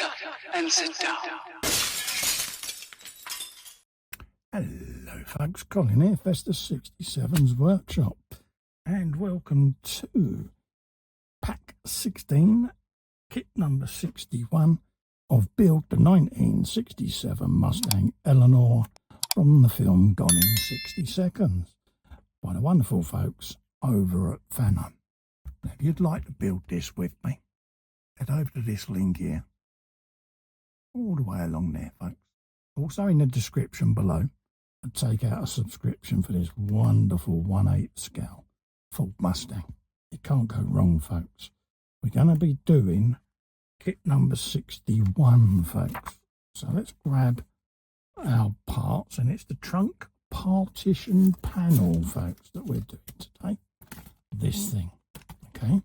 up and sit down. Hello folks, Colin here, Festus 67's Workshop, and welcome to Pack 16, Kit number 61 of Build the 1967 Mustang Eleanor from the film Gone in 60 Seconds by the wonderful folks over at Fanhome. Now, if you'd like to build this with me, head over to this link here, all the way along there folks. Also in the description below, and take out a subscription for this wonderful 1/8 scale Ford Mustang. You can't go wrong folks. We're going to be doing kit number 61 folks. So let's grab our parts, and it's the trunk partition panel folks that we're doing today. This thing, okay.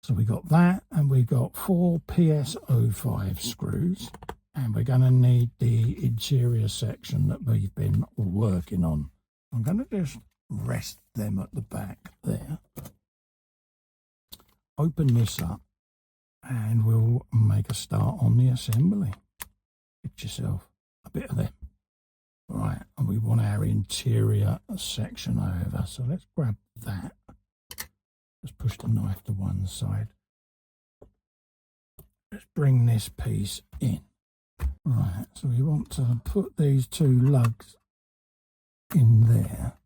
So we got that, and we got 4 PS05 screws. And we're going to need the interior section that we've been working on. I'm going to just rest them at the back there. Open this up and we'll make a start on the assembly. Get yourself a bit of them. Right, and we want our interior section over. So let's grab that. Just push the knife to one side. Let's bring this piece in. Right, so we want to put these 2 lugs in there,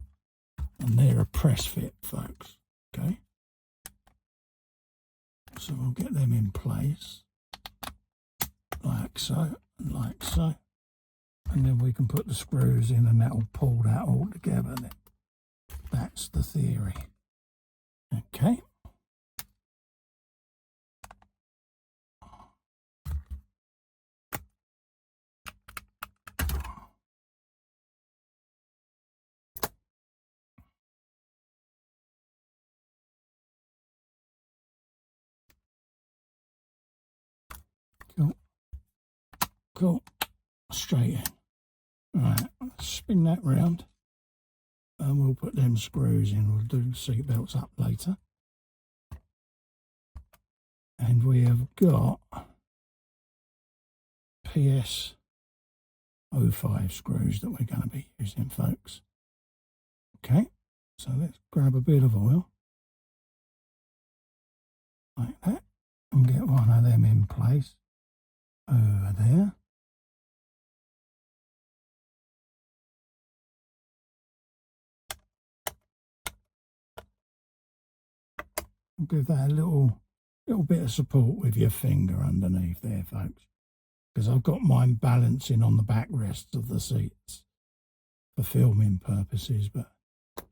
and they're a press fit, folks, okay? So we'll get them in place, like so, and like so, and then we can put the screws in and that'll pull that all together then. That's the theory, okay? Cool. Straight in. Right, spin that round and we'll put them screws in. We'll do seat belts up later. And we have got PS05 screws that we're going to be using, folks. Okay, so let's grab a bit of oil like that and get one of them in place over there. Give that a little bit of support with your finger underneath there, folks, because I've got mine balancing on the backrests of the seats for filming purposes, but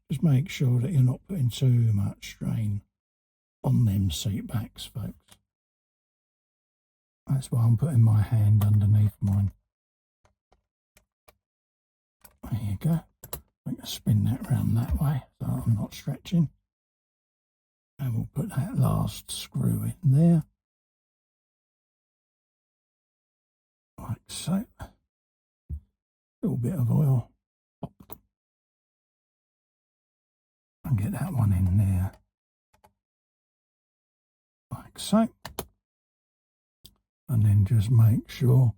just make sure that you're not putting too much strain on them seat backs, folks. That's why I'm putting my hand underneath mine. There you go. I'm going to spin that round that way so I'm not stretching. And we'll put that last screw in there, like so. A little bit of oil, and get that one in there, like so. And then just make sure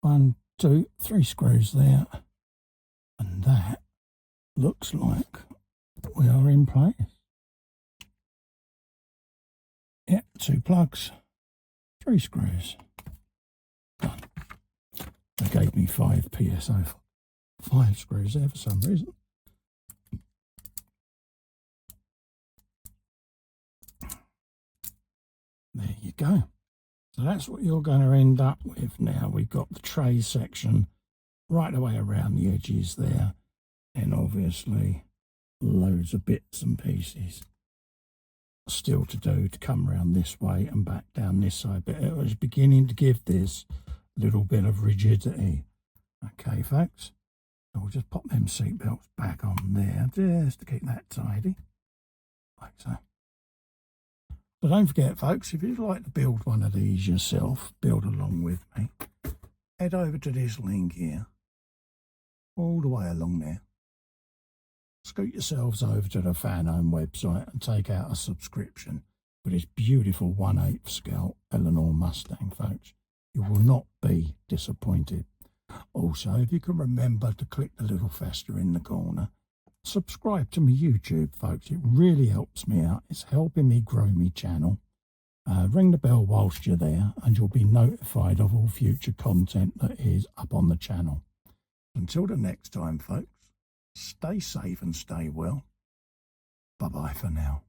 1, 2, 3 screws there, and that looks like we are in place. Yep, 2 plugs, 3 screws. Done. They gave me 5 PS05 screws there for some reason. There you go. So that's what you're going to end up with now. We've got the tray section right away around the edges there, and obviously loads of bits and pieces still to do to come around this way and back down this side, but it was beginning to give this little bit of rigidity. Okay folks, so we'll just pop them seat belts back on there just to keep that tidy, like so. So don't forget folks, if you'd like to build one of these yourself, build along with me, head over to this link here, all the way along there. Scoot yourselves over to the Fanhome website and take out a subscription for this beautiful 1/8 scale Eleanor Mustang, folks. You will not be disappointed. Also, if you can remember to click the little festa in the corner, subscribe to my YouTube, folks. It really helps me out. It's helping me grow my channel. Ring the bell whilst you're there and you'll be notified of all future content that is up on the channel. Until the next time, folks, stay safe and stay well. Bye-bye for now.